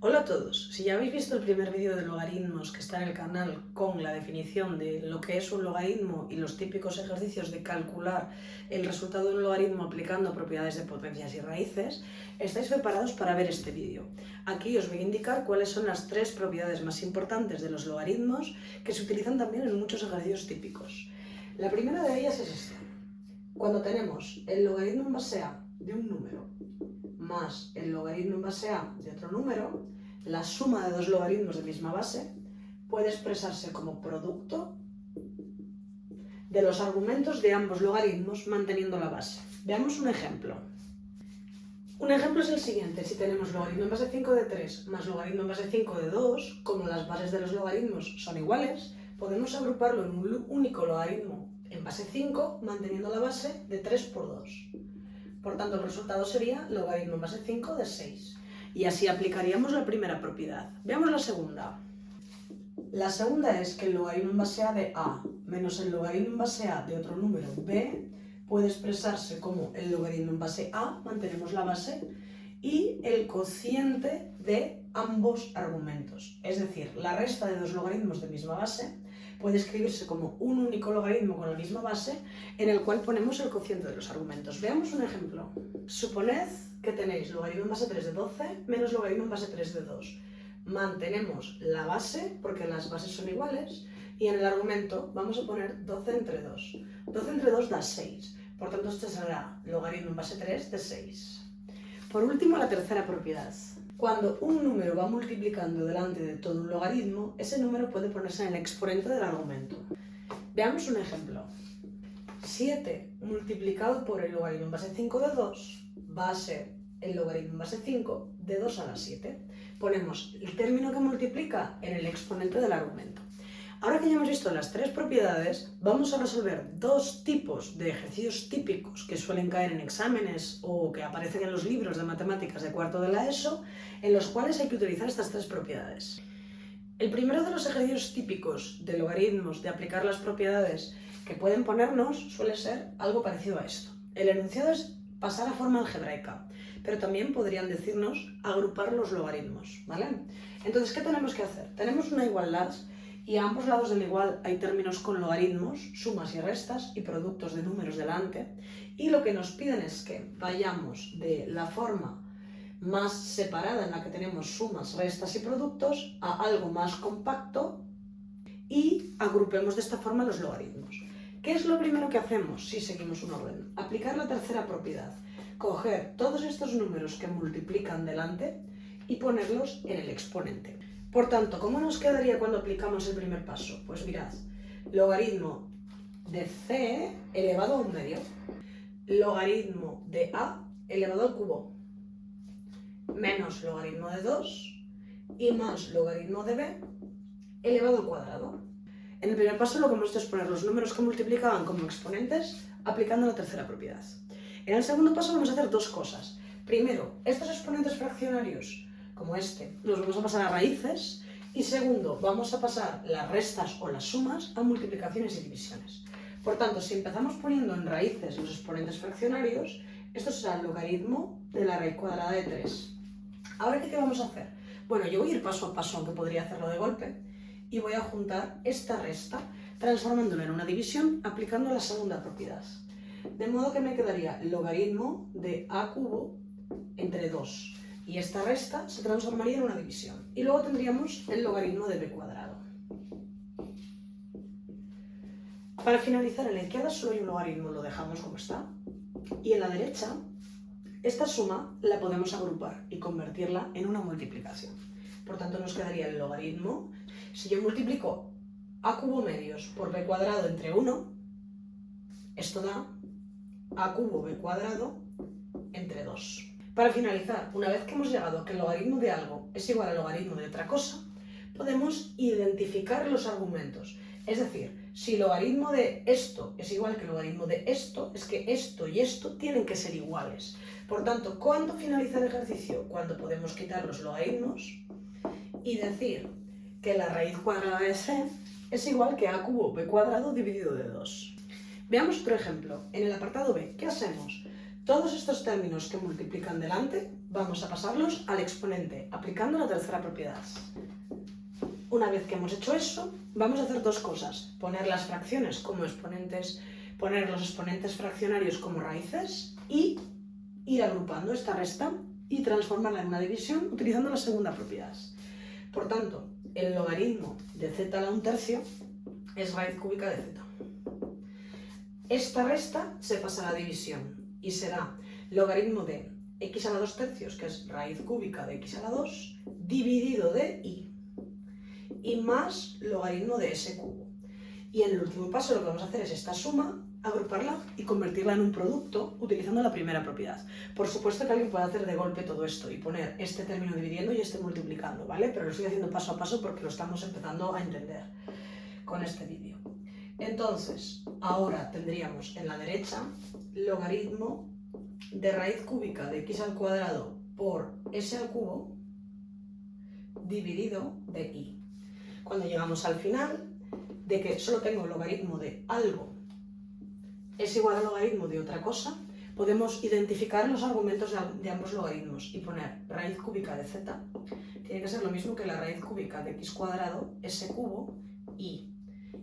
Hola a todos, si ya habéis visto el primer vídeo de logaritmos que está en el canal con la definición de lo que es un logaritmo y los típicos ejercicios de calcular el resultado de un logaritmo aplicando propiedades de potencias y raíces, estáis preparados para ver este vídeo. Aquí os voy a indicar cuáles son las tres propiedades más importantes de los logaritmos que se utilizan también en muchos ejercicios típicos. La primera de ellas es esta. Cuando tenemos el logaritmo en base a de un número más el logaritmo en base a de otro número, la suma de dos logaritmos de misma base puede expresarse como producto de los argumentos de ambos logaritmos manteniendo la base. Veamos un ejemplo. Un ejemplo es el siguiente. Si tenemos logaritmo en base 5 de 3 más logaritmo en base 5 de 2, como las bases de los logaritmos son iguales, podemos agruparlo en un único logaritmo en base 5 manteniendo la base de 3 por 2. Por tanto, el resultado sería logaritmo en base 5 de 6. Y así aplicaríamos la primera propiedad. Veamos la segunda. La segunda es que el logaritmo en base a de a menos el logaritmo en base a de otro número b puede expresarse como el logaritmo en base a, mantenemos la base, y el cociente de ambos argumentos. Es decir, la resta de dos logaritmos de misma base puede escribirse como un único logaritmo con la misma base en el cual ponemos el cociente de los argumentos. Veamos un ejemplo. Suponed que tenéis logaritmo en base 3 de 12 menos logaritmo en base 3 de 2. Mantenemos la base porque las bases son iguales y en el argumento vamos a poner 12 entre 2. 12 entre 2 da 6. Por tanto, este será logaritmo en base 3 de 6. Por último, la tercera propiedad. Cuando un número va multiplicando delante de todo un logaritmo, ese número puede ponerse en el exponente del argumento. Veamos un ejemplo. 7 multiplicado por el logaritmo en base 5 de 2 va a ser el logaritmo en base 5 de 2 a la 7. Ponemos el término que multiplica en el exponente del argumento. Ahora que ya hemos visto las tres propiedades, vamos a resolver dos tipos de ejercicios típicos que suelen caer en exámenes o que aparecen en los libros de matemáticas de cuarto de la ESO, en los cuales hay que utilizar estas tres propiedades. El primero de los ejercicios típicos de logaritmos, de aplicar las propiedades que pueden ponernos, suele ser algo parecido a esto. El enunciado es pasar a forma algebraica, pero también podrían decirnos agrupar los logaritmos, ¿vale? Entonces, ¿qué tenemos que hacer? Tenemos una igualdad y a ambos lados del igual hay términos con logaritmos, sumas y restas y productos de números delante, y lo que nos piden es que vayamos de la forma más separada en la que tenemos sumas, restas y productos a algo más compacto y agrupemos de esta forma los logaritmos. ¿Qué es lo primero que hacemos si seguimos un orden? Aplicar la tercera propiedad. Coger todos estos números que multiplican delante y ponerlos en el exponente. Por tanto, ¿cómo nos quedaría cuando aplicamos el primer paso? Pues mirad, logaritmo de c elevado a un medio, logaritmo de a elevado al cubo, menos logaritmo de 2 y más logaritmo de b elevado al cuadrado. En el primer paso lo que hemos hecho es poner los números que multiplicaban como exponentes aplicando la tercera propiedad. En el segundo paso vamos a hacer dos cosas. Primero, estos exponentes fraccionarios, como este, los vamos a pasar a raíces. Y segundo, vamos a pasar las restas o las sumas a multiplicaciones y divisiones. Por tanto, si empezamos poniendo en raíces los exponentes fraccionarios, esto será el logaritmo de la raíz cuadrada de 3. ¿Ahora qué vamos a hacer? Bueno, yo voy a ir paso a paso, aunque podría hacerlo de golpe, y voy a juntar esta resta, transformándola en una división, aplicando la segunda propiedad. De modo que me quedaría logaritmo de a cubo entre 2. Y esta resta se transformaría en una división. Y luego tendríamos el logaritmo de b cuadrado. Para finalizar, en la izquierda solo hay un logaritmo, lo dejamos como está. Y en la derecha, esta suma la podemos agrupar y convertirla en una multiplicación. Por tanto, nos quedaría el logaritmo. Si yo multiplico a cubo medios por b cuadrado entre 1, esto da a cubo b cuadrado entre 2. Para finalizar, una vez que hemos llegado a que el logaritmo de algo es igual al logaritmo de otra cosa, podemos identificar los argumentos. Es decir, si el logaritmo de esto es igual que el logaritmo de esto, es que esto y esto tienen que ser iguales. Por tanto, ¿cuándo finaliza el ejercicio? Cuando podemos quitar los logaritmos y decir que la raíz cuadrada de c es igual que a cubo b cuadrado dividido de 2. Veamos otro ejemplo. En el apartado B, ¿qué hacemos? Todos estos términos que multiplican delante, vamos a pasarlos al exponente, aplicando la tercera propiedad. Una vez que hemos hecho eso, vamos a hacer dos cosas. Poner las fracciones como exponentes, poner los exponentes fraccionarios como raíces y ir agrupando esta resta y transformarla en una división utilizando la segunda propiedad. Por tanto, el logaritmo de z a la 1/3 es raíz cúbica de z. Esta resta se pasa a la división y será logaritmo de x a la 2/3, que es raíz cúbica de x a la 2, dividido de y más logaritmo de s cubo. Y en el último paso lo que vamos a hacer es esta suma, agruparla y convertirla en un producto utilizando la primera propiedad. Por supuesto que alguien puede hacer de golpe todo esto y poner este término dividiendo y este multiplicando, ¿vale? Pero lo estoy haciendo paso a paso porque lo estamos empezando a entender con este vídeo. Entonces, ahora tendríamos en la derecha logaritmo de raíz cúbica de x al cuadrado por s al cubo dividido de y. Cuando llegamos al final, de que solo tengo logaritmo de algo es igual al logaritmo de otra cosa, podemos identificar los argumentos de ambos logaritmos y poner raíz cúbica de z tiene que ser lo mismo que la raíz cúbica de x cuadrado, s cubo, y.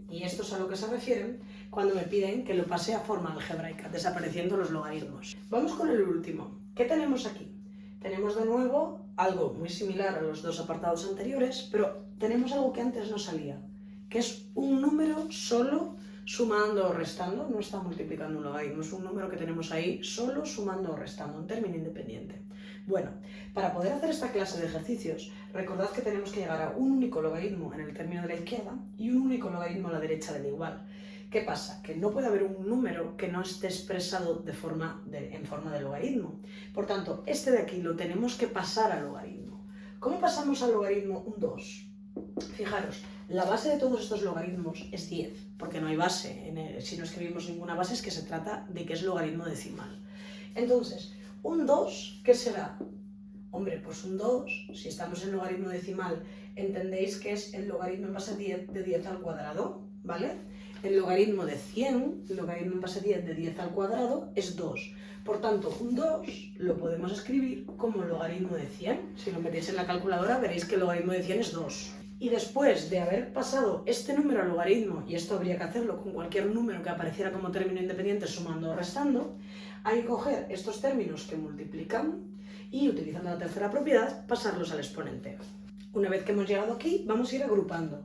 Y esto es a lo que se refieren cuando me piden que lo pase a forma algebraica, desapareciendo los logaritmos. Vamos con el último. ¿Qué tenemos aquí? Tenemos de nuevo algo muy similar a los dos apartados anteriores, pero tenemos algo que antes no salía, que es un número solo sumando o restando, no está multiplicando un logaritmo, es un número que tenemos ahí solo sumando o restando, un término independiente. Bueno, para poder hacer esta clase de ejercicios, recordad que tenemos que llegar a un único logaritmo en el término de la izquierda y un único logaritmo a la derecha del igual. ¿Qué pasa? Que no puede haber un número que no esté expresado en forma de logaritmo. Por tanto, este de aquí lo tenemos que pasar al logaritmo. ¿Cómo pasamos al logaritmo un 2? Fijaros, la base de todos estos logaritmos es 10, porque no hay base. Si no escribimos ninguna base es que se trata de que es logaritmo decimal. Entonces, un 2, ¿qué será? Hombre, pues un 2, si estamos en logaritmo decimal, entendéis que es el logaritmo en base 10 de 10 al cuadrado, ¿vale? El logaritmo de 100, el logaritmo en base 10 de 10 al cuadrado, es 2. Por tanto, un 2 lo podemos escribir como logaritmo de 100. Si lo metéis en la calculadora veréis que el logaritmo de 100 es 2. Y después de haber pasado este número al logaritmo, y esto habría que hacerlo con cualquier número que apareciera como término independiente sumando o restando, hay que coger estos términos que multiplican y, utilizando la tercera propiedad, pasarlos al exponente. Una vez que hemos llegado aquí, vamos a ir agrupando.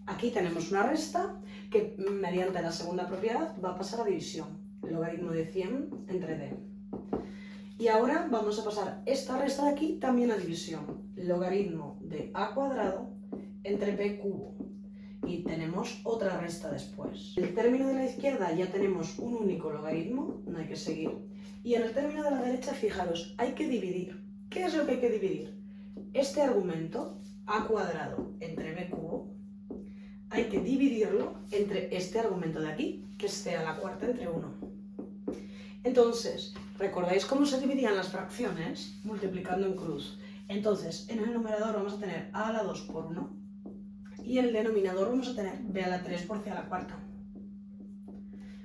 Aquí tenemos una resta que, mediante la segunda propiedad, va a pasar a división. Logaritmo de 100 entre d. Y ahora vamos a pasar esta resta de aquí también a división. Logaritmo de a cuadrado entre b cubo. Y tenemos otra resta después. En el término de la izquierda ya tenemos un único logaritmo, no hay que seguir. Y en el término de la derecha, fijaros, hay que dividir. ¿Qué es lo que hay que dividir? Este argumento, a cuadrado entre b cubo, hay que dividirlo entre este argumento de aquí, que es c a la cuarta entre 1. Entonces, ¿recordáis cómo se dividían las fracciones? Multiplicando en cruz. Entonces, en el numerador vamos a tener a la 2 por 1 y en el denominador vamos a tener b a la 3 por c a la cuarta.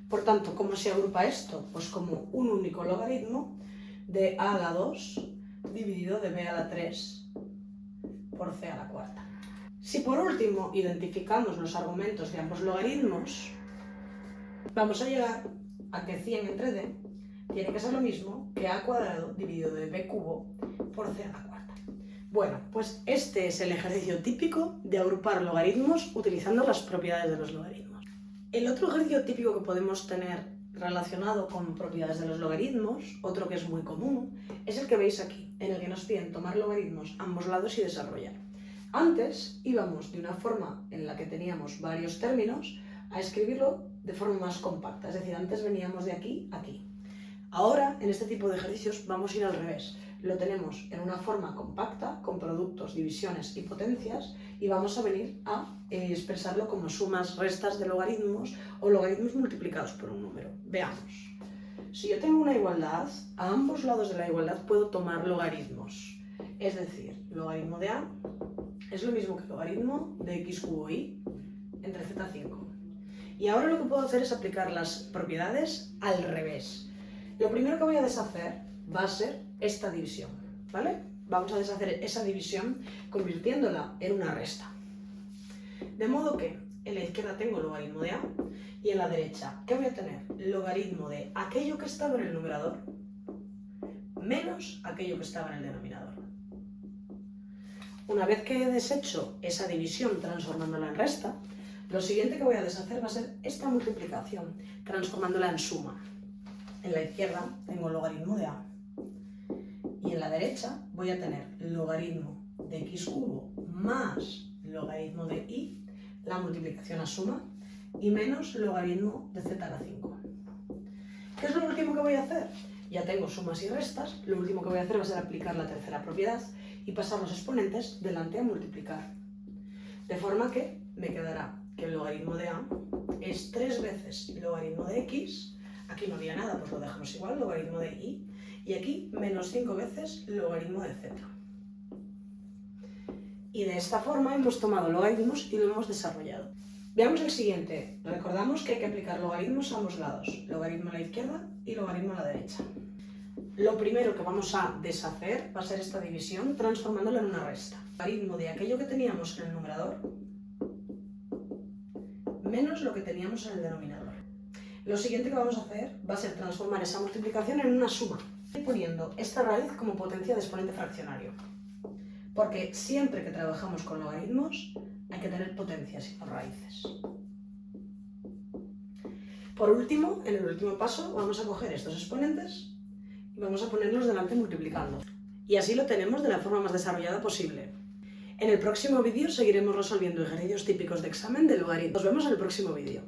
Por tanto, ¿cómo se agrupa esto? Pues como un único logaritmo de a la 2 dividido de b a la 3 por c a la cuarta. Si por último identificamos los argumentos de ambos logaritmos, vamos a llegar a que 100 entre d tiene que ser lo mismo que a cuadrado dividido de b cubo por c a la cuarta. Bueno, pues este es el ejercicio típico de agrupar logaritmos utilizando las propiedades de los logaritmos. El otro ejercicio típico que podemos tener relacionado con propiedades de los logaritmos, otro que es muy común, es el que veis aquí, en el que nos piden tomar logaritmos a ambos lados y desarrollar. Antes íbamos de una forma en la que teníamos varios términos a escribirlo de forma más compacta, es decir, antes veníamos de aquí a aquí. Ahora, en este tipo de ejercicios, vamos a ir al revés. Lo tenemos en una forma compacta, con productos, divisiones y potencias, y vamos a venir a expresarlo como sumas, restas de logaritmos o logaritmos multiplicados por un número. Veamos. Si yo tengo una igualdad, a ambos lados de la igualdad puedo tomar logaritmos. Es decir, logaritmo de a es lo mismo que logaritmo de x cubo y entre z5. Y ahora lo que puedo hacer es aplicar las propiedades al revés. Lo primero que voy a deshacer va a ser esta división, ¿vale? Vamos a deshacer esa división convirtiéndola en una resta. De modo que en la izquierda tengo logaritmo de a y en la derecha, ¿qué voy a tener? Logaritmo de aquello que estaba en el numerador menos aquello que estaba en el denominador. Una vez que he deshecho esa división transformándola en resta, lo siguiente que voy a deshacer va a ser esta multiplicación, transformándola en suma. En la izquierda tengo logaritmo de a y en la derecha voy a tener logaritmo de x cubo más logaritmo de y, la multiplicación a suma, y menos logaritmo de z a la 5. ¿Qué es lo último que voy a hacer? Ya tengo sumas y restas, lo último que voy a hacer va a ser aplicar la tercera propiedad y pasar los exponentes delante a multiplicar. De forma que me quedará que el logaritmo de a es 3 veces logaritmo de x, aquí no había nada, pues lo dejamos igual, logaritmo de y aquí menos 5 veces logaritmo de z. Y de esta forma hemos tomado logaritmos y lo hemos desarrollado. Veamos el siguiente. Recordamos que hay que aplicar logaritmos a ambos lados, logaritmo a la izquierda y logaritmo a la derecha. Lo primero que vamos a deshacer va a ser esta división transformándola en una resta. Logaritmo de aquello que teníamos en el numerador menos lo que teníamos en el denominador. Lo siguiente que vamos a hacer va a ser transformar esa multiplicación en una suma, poniendo esta raíz como potencia de exponente fraccionario. Porque siempre que trabajamos con logaritmos hay que tener potencias y no raíces. Por último, en el último paso, vamos a coger estos exponentes y vamos a ponerlos delante multiplicando. Y así lo tenemos de la forma más desarrollada posible. En el próximo vídeo seguiremos resolviendo ejercicios típicos de examen de logaritmos. Nos vemos en el próximo vídeo.